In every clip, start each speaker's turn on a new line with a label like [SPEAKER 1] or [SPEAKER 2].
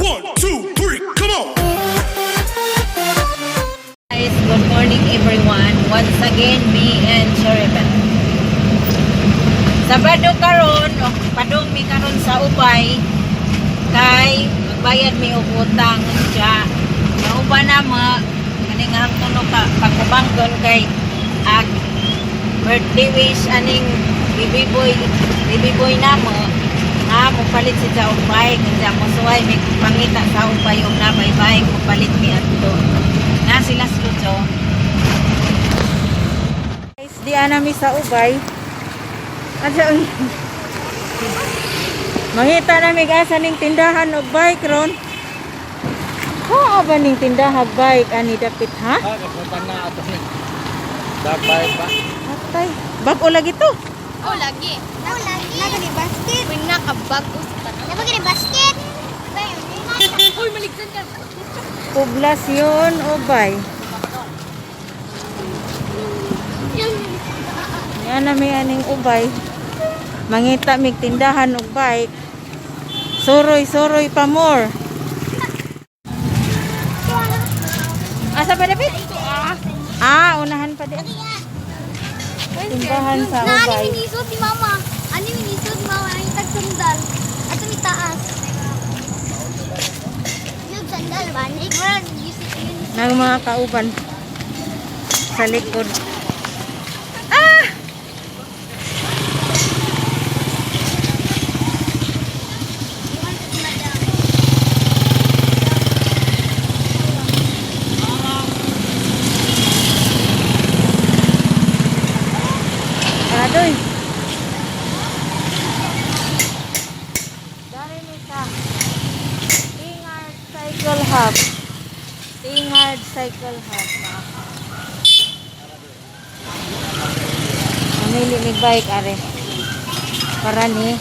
[SPEAKER 1] 1, 2, 3, come on!
[SPEAKER 2] Guys, good morning everyone. Once again, me and Sheriban. Sabado karon, padong mi karon sa Ubay. Kay magbayad mi og utang siya. Nauba na mo kaning hangtod ka pagkubanggon kay birthday wish aning baby boy na mo. Mo palit siya og bike, kaya mo suway may pangita sa Ubay og na bye mo palit mi adto. Na sila suso. Guys, di anami sa Ubay. Adto. Mangita na mi asa ning tindahan og bike ron. Oo ba ning tindahan bike ani dapit ha?
[SPEAKER 3] Kapunta na ato ni. Dabay ba?
[SPEAKER 2] Atay, bag-o lagi to.
[SPEAKER 4] Oh, lagi. Oh, lagi. Naga ni basket. Uy, nakabag ko sa tanong. Naga ni basket. Uy, maligsan ka.
[SPEAKER 2] Poblasyon Ubay. Yan na may aning Ubay. Mangita mig tindahan og bike. Suroy pa more. Asa pa dapat? Unahan pa din. Tindahan sa
[SPEAKER 4] Ano
[SPEAKER 2] Ubay.
[SPEAKER 4] minisod ni mama? Ano minisod ni mama? Ang tagsandal. At may taas. Yung sandal ba?
[SPEAKER 2] Nang mga kauban sa likod. Adoy. Dari nita. Tingard Cycle Hub. Tingard Cycle Hub. Mamili mig bike are. Para ni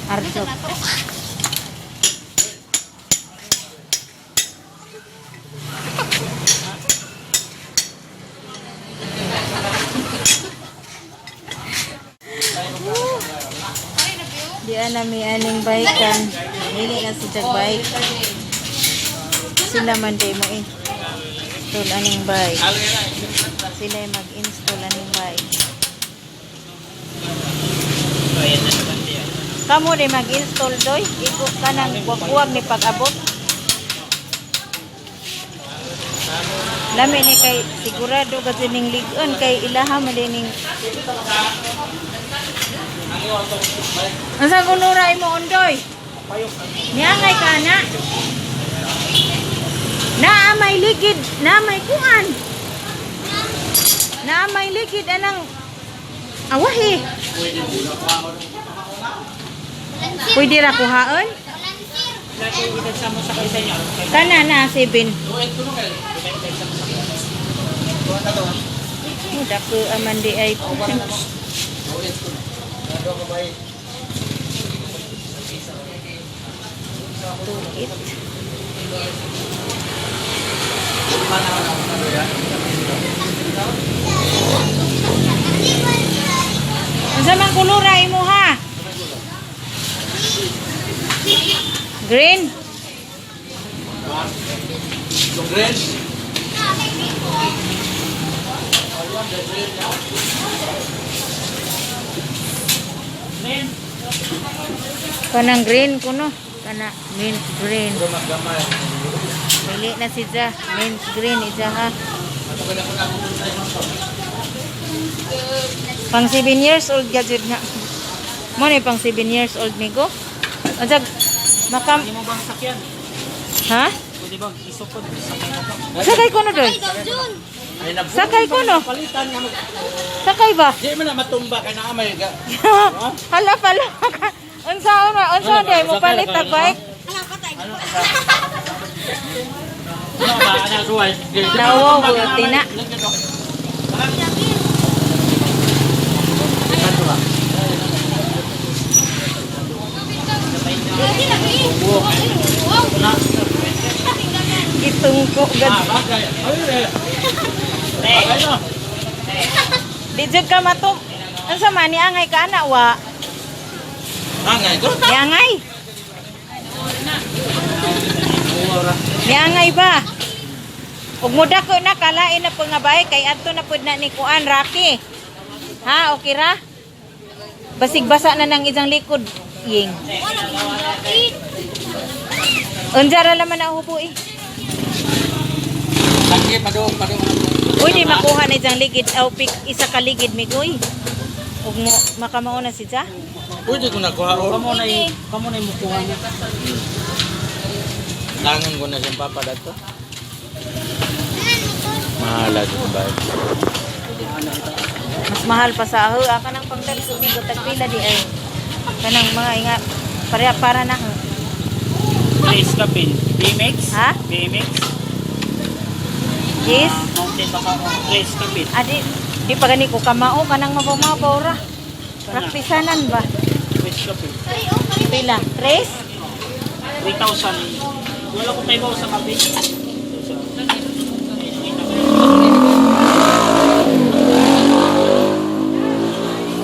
[SPEAKER 2] Arjok. Diyan na may aning bikean. Mamili na si bike. Sila man day mo install aning bike. Sila yung mag-install aning bike. Kamu din mag-install doy. Iko ka ng kuwag ni pag-abot. Lami ni kay sigurado kasi ning ligon kay ilaha mo din ning asa kunuray mo ondoy? Niangay ka na. Na may ligid, na may kuan. Na may ligid anang awahi. Pwede ra kuhaon? Kana na 7. Muda ko aman di ay tulit. Unsa man kuluray mo ha? Green.
[SPEAKER 3] Green.
[SPEAKER 2] Kanang green kuno, kana mint green. Pili na si Ja, mint green ija ha. Pang 7 years old gadget na. Mo ni pang 7 years old migo. Ajag makam.
[SPEAKER 3] Hindi mo bang sakyan?
[SPEAKER 2] Ha?
[SPEAKER 3] Pwede bang isupod? Sakay mo ba?
[SPEAKER 2] Sakay ko no doon.
[SPEAKER 3] Ay, nabuk-
[SPEAKER 2] Sakay ko no.
[SPEAKER 3] Palitan nga mo.
[SPEAKER 2] Sakay ba?
[SPEAKER 3] Di mo na matumba kay na amay ga.
[SPEAKER 2] Hala pala. Unsa day mo palit tag bike?
[SPEAKER 3] Ano ba ana suway?
[SPEAKER 2] Nawo buti na. Itungko gad.
[SPEAKER 3] Bagay. Ay, no.
[SPEAKER 2] Di jud ka matum. Unsa man ni angay ka ana wa?
[SPEAKER 3] Angay ko.
[SPEAKER 2] Ni angay. Niangay ba? Ug muda ko na kalain na pangabay kay adto na pud na ni kuan Rocky. Ha, okay ra? Basig basa na ng isang likod, ying. Unsa ra laman na hubo eh.
[SPEAKER 3] Lagi, padung.
[SPEAKER 2] Uy, di makuha na isang ligid. Isa ka ligid, migoy. Ug mo makamao na si Ja.
[SPEAKER 3] Pwede ko nakuha.
[SPEAKER 2] Kamo na
[SPEAKER 3] yung mukuha niya. Tangan ko na siyang papa dato. Mahala dito ba?
[SPEAKER 2] mas mahal pa sa aho. Aka nang pangdalisod ni tagpila di ay. Kanang mga inga para na.
[SPEAKER 3] Trace kapin. BMX?
[SPEAKER 2] Ha?
[SPEAKER 3] BMX?
[SPEAKER 2] Yes.
[SPEAKER 3] Mountain baka trace kapin.
[SPEAKER 2] Di pa gani ko kamao kanang mabumabaw ra. Praktisanan ba?
[SPEAKER 3] Trace kapin.
[SPEAKER 2] Pila? Tres?
[SPEAKER 3] 3,000. Wala ko tayo sa kapin.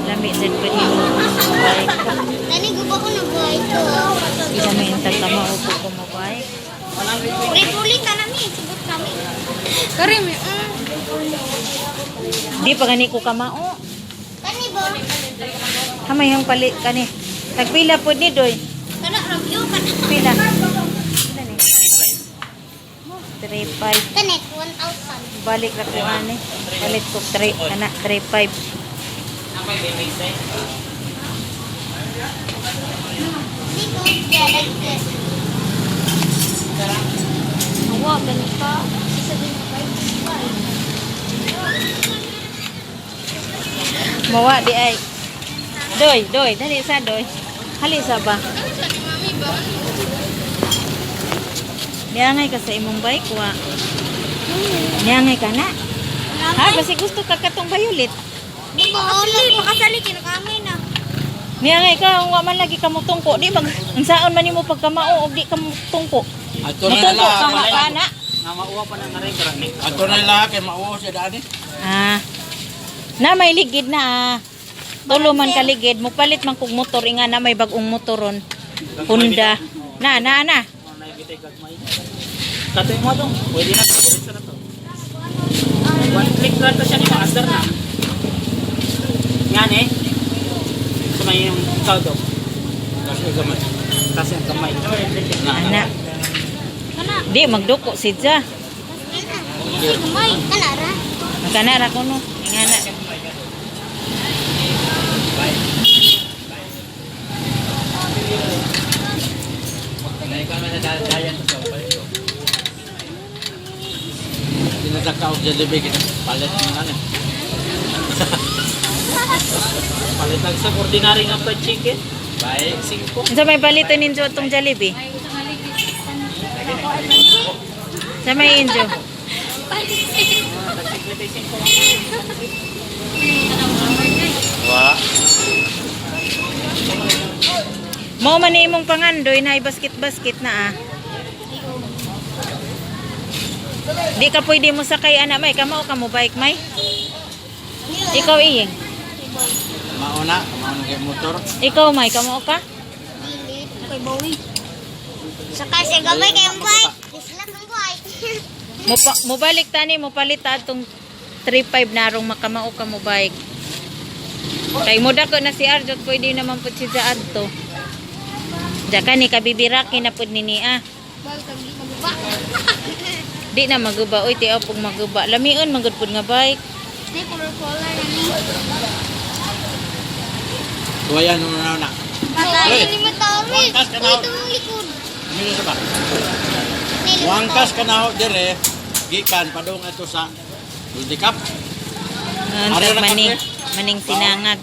[SPEAKER 2] Lami din pa din mo.
[SPEAKER 4] Tani guba ko nag-buhay ko.
[SPEAKER 2] Lami yung tagkamao po ko mabay.
[SPEAKER 4] Ulit-ulit na namin. Sigot kami. Karim,
[SPEAKER 2] Di pa gani ko kamao.
[SPEAKER 4] Tani ba?
[SPEAKER 2] Hamay yung pali kani. Tagpila po ni doy.
[SPEAKER 4] Kana, review ka na.
[SPEAKER 2] Pila. Pila ni. 3.5.
[SPEAKER 4] Tani, 1,000.
[SPEAKER 2] Balik ra ko ani. Balik ko 3 ana 3.5.
[SPEAKER 4] Dito, like this. Awa, ganun pa. Sasabihin mo kayo.
[SPEAKER 2] Mawa di ay. Doy, dali sa doy. Hali sa ba?
[SPEAKER 4] Mami ba?
[SPEAKER 2] Niangay ka sa imong bike wa. Niangay ka na. Ha, kasi gusto ka katong violet.
[SPEAKER 4] Makasali, kinakamay na.
[SPEAKER 2] Niangay ka, wa man lagi ka mutungko. Di mag, ang saon man nimo pagkamao og di ka mutungko.
[SPEAKER 3] Ato na
[SPEAKER 2] Mutungko ka
[SPEAKER 3] lang.
[SPEAKER 2] makana.
[SPEAKER 3] Namauwa pa na rin karani. Ato na lang kay mauwa siya daan eh.
[SPEAKER 2] Ah. Na may ligid na ah. Tulo man ka ligid, mupalit man kog motor nga na may bagong motoron. Honda. Na.
[SPEAKER 3] Katoy mo dong. Pwede na ito. Diretso na to. One click lang to siya ni Maasar na. Yan eh. Sumay yung ikaw daw. Kasi ang kamay.
[SPEAKER 2] Ana.
[SPEAKER 4] Kana,
[SPEAKER 2] Di magduko si Ja.
[SPEAKER 4] kasi kumay. Kana ra.
[SPEAKER 2] Kana ra ko no. Ingana.
[SPEAKER 3] Tinataka og Jollibee kita. Palit mo na eh. Palit lang sa ordinary nga fried chicken. Bye, 5.
[SPEAKER 2] Sa may baliton ninyo itong Jollibee. Sa may injo.
[SPEAKER 3] Wa.
[SPEAKER 2] Mao man ni imong pangandoy na basket na ah. Di ka pwede mo sakay ana may kamao ka mo bike may. Ikaw iyeng.
[SPEAKER 3] Mauna kay motor.
[SPEAKER 2] Ikaw may kamao ka.
[SPEAKER 4] Dili. Kay bawi. Saka siya gabay kayong bike. Dislak ang bike.
[SPEAKER 2] Mo balik tani mo palit ta atong 3.5 narong makamao ka mo bike. Kay moda ko na si Arjot pwede naman pud si Jaad to. Jaka ni kabibiraki na pud nini ah.
[SPEAKER 4] Bal kami maguba.
[SPEAKER 2] Di na maguba oy ti pug maguba. Lamion magud pud nga bike.
[SPEAKER 4] Di color ni.
[SPEAKER 3] Tuwayan mo na.
[SPEAKER 4] Patay ni Matawid.
[SPEAKER 3] Wangkas ka na.
[SPEAKER 4] Ito ang likod.
[SPEAKER 3] Milo sa ba? Wangkas ka na dire. Gikan padung ato sa World Cup.
[SPEAKER 2] Antag maning sinangag.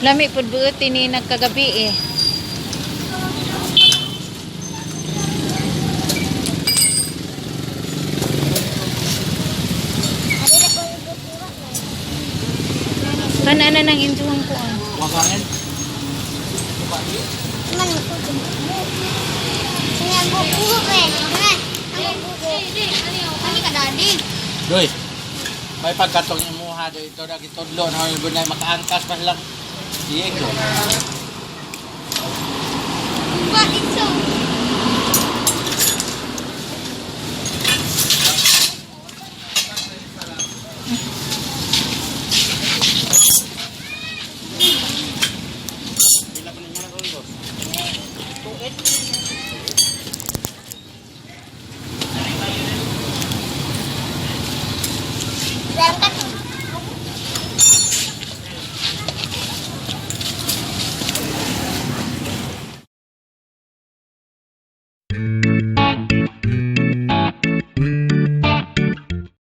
[SPEAKER 2] Lami pud buot ini nagkagabi eh. ana na nang injuhan ko ah.
[SPEAKER 3] Wakanin.
[SPEAKER 4] Man ko. Sini aku buku eh. Man, aku buku. Ani ka daddy.
[SPEAKER 3] Doy. May pagkatong yung muha do ito na kitudlo na yung bunay makaangkas pa lang. Diego.
[SPEAKER 4] What it's so?